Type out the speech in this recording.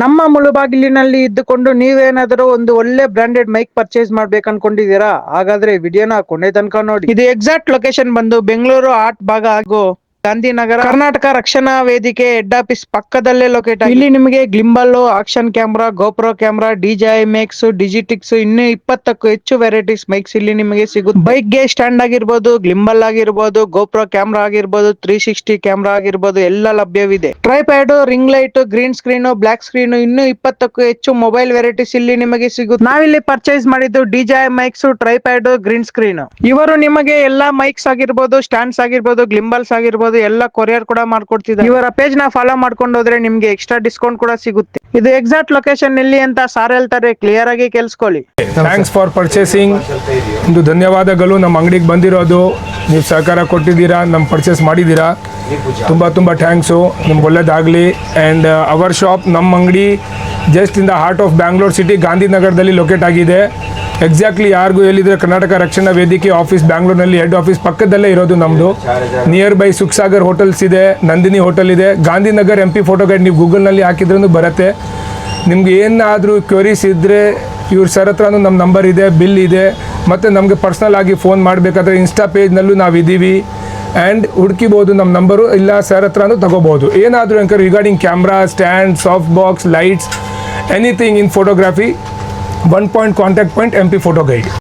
ನಮ್ಮ ಮುಳುಬಾಗಿಲಿನಲ್ಲಿ ಇದ್ದುಕೊಂಡು ನೀವೇನಾದರೂ ಒಂದು ಒಳ್ಳೆ ಬ್ರಾಂಡೆಡ್ ಮೈಕ್ ಪರ್ಚೇಸ್ ಮಾಡ್ಬೇಕು ಅನ್ಕೊಂಡಿದೀರಾ? ಹಾಗಾದ್ರೆ ವಿಡಿಯೋನ ಕೊನೆ ತನಕ ನೋಡಿ. ಇದು ಎಕ್ಸಾಕ್ಟ್ ಲೊಕೇಶನ್ ಬಂದು ಬೆಂಗಳೂರು ಆರ್ಟ್ ಭಾಗ ಹಾಗೂ ಗಾಂಧಿನಗರ ಕರ್ನಾಟಕ ರಕ್ಷಣಾ ವೇದಿಕೆ ಹೆಡ್ ಆಫೀಸ್ ಪಕ್ಕದಲ್ಲೇ ಲೊಕೇಟ್ ಆಗಿದೆ. ಇಲ್ಲಿ ನಿಮಗೆ gimbal, action camera, GoPro camera, DJI MX, ಡಿಜಿಟಿಕ್ಸ್ ಇನ್ನೂ 20ಕ್ಕೂ ಹೆಚ್ಚು ವೆರೈಟೀಸ್ ಮೈಕ್ಸ್ ಇಲ್ಲಿ ನಿಮಗೆ ಸಿಗುತ್ತೆ. ಬೈಕ್ ಗೆ ಸ್ಟ್ಯಾಂಡ್ ಆಗಿರ್ಬೋದು, ಗ್ಲಿಂಬಲ್ ಆಗಿರ್ಬೋದು, ಗೋಪ್ರೋ ಕ್ಯಾಮ್ರಾ ಆಗಿರ್ಬೋದು, 360 ಕ್ಯಾಮ್ರಾ ಆಗಿರ್ಬೋದು ಎಲ್ಲ ಲಭ್ಯವಿದೆ. Tripod, ring light, green screen, block screen ಇನ್ನೂ 20ಕ್ಕೂ ಹೆಚ್ಚು ಮೊಬೈಲ್ ವೆರೈಟೀಸ್ ಇಲ್ಲಿ ನಿಮಗೆ ಸಿಗುತ್ತೆ. ನಾವಿಲ್ಲಿ ಪರ್ಚೇಸ್ ಮಾಡಿದ್ದು DJI MX, tripod, green screen. ಇವರು ನಿಮಗೆ ಎಲ್ಲಾ ಮೈಕ್ಸ್ ಆಗಿರ್ಬೋದು, ಸ್ಟ್ಯಾಂಡ್ಸ್ ಆಗಿರ್ಬೋದು, ಗ್ಲಿಂಬಲ್ಸ್ ಆಗಿರ್ಬೋದು ಎಲ್ಲ ಕೊರಿಯರ್ ಕೂಡ ಮಾಡ್ಕೊಡ್ತಿದ್ದಾರೆ. ಇವರ ಪೇಜ್ ನ ಫಾಲೋ ಮಾಡ್ಕೊಂಡು ಹೋದ್ರೆ ನಿಮ್ಗೆ ಎಕ್ಸ್ಟ್ರಾ ಡಿಸ್ಕೌಂಟ್ ಕೂಡ ಸಿಗುತ್ತೆ. ಇದು ಎಕ್ಸಾಕ್ಟ್ ಲೊಕೇಶನ್ ಎಲ್ಲಿ ಅಂತ ಸಾರ್ ಹೇಳ್ತಾರೆ, ಕ್ಲಿಯರ್ ಆಗಿ ಕೇಳಿಸ್ಕೊಳ್ಳಿ. Thanks for purchasing. ಒಂದು ಧನ್ಯವಾದಗಳು. ನಮ್ಮ ಅಂಗಡಿಗೆ ಬಂದಿರೋದು, ನೀವು ಸಹಕಾರ ಕೊಟ್ಟಿದ್ದೀರಾ, ನಮ್ಮ ಪರ್ಚೇಸ್ ಮಾಡಿದ್ದೀರಾ, ತುಂಬ ಥ್ಯಾಂಕ್ಸು. ನಿಮ್ಗೆ ಒಳ್ಳೇದಾಗಲಿ. ಆ್ಯಂಡ್ ಅವರ್ ಶಾಪ್, ನಮ್ಮ ಅಂಗಡಿ just in the heart of Bangalore city, ಗಾಂಧಿನಗರದಲ್ಲಿ ಲೊಕೇಟ್ ಆಗಿದೆ. ಎಕ್ಸಾಕ್ಟ್ಲಿ ಯಾರಿಗೂ ಹೇಳಿದರೆ ಕರ್ನಾಟಕ ರಕ್ಷಣಾ ವೇದಿಕೆ ಆಫೀಸ್ ಬ್ಯಾಂಗ್ಳೂರ್ನಲ್ಲಿ ಹೆಡ್ ಆಫೀಸ್ ಪಕ್ಕದಲ್ಲೇ ಇರೋದು ನಮ್ಮದು. ನಿಯರ್ ಬೈ ಸುಖಸಾಗರ್ ಹೋಟೆಲ್ಸ್ ಇದೆ, ನಂದಿನಿ ಹೋಟೆಲ್ ಇದೆ, ಗಾಂಧಿನಗರ್ MP ಫೋಟೋ ಗೈಡ್ ನೀವು ಗೂಗಲ್ನಲ್ಲಿ ಹಾಕಿದ್ರೂ ಬರುತ್ತೆ. ನಿಮ್ಗೆ ಏನಾದರೂ ಕ್ವರೀಸ್ ಇದ್ದರೆ ಇವ್ರ ಸರ್ ಹತ್ರನೂ ನಮ್ಮ ನಂಬರ್ ಇದೆ, ಬಿಲ್ ಇದೆ. ಮತ್ತು ನಮಗೆ ಪರ್ಸ್ನಲ್ ಆಗಿ ಫೋನ್ ಮಾಡಬೇಕಾದ್ರೆ ಇನ್ಸ್ಟಾ ಪೇಜ್ನಲ್ಲೂ ನಾವಿದ್ದೀವಿ. ಆ್ಯಂಡ್ ಹುಡುಕಿಬೋದು ನಮ್ಮ ನಂಬರು, ಇಲ್ಲ ಸರ್ ಹತ್ರನೂ ತಗೋಬೋದು. ಏನಾದರೂ anchor regarding camera, stand, soft box, lights, anything in photography, 1 point contact point MP photo guide.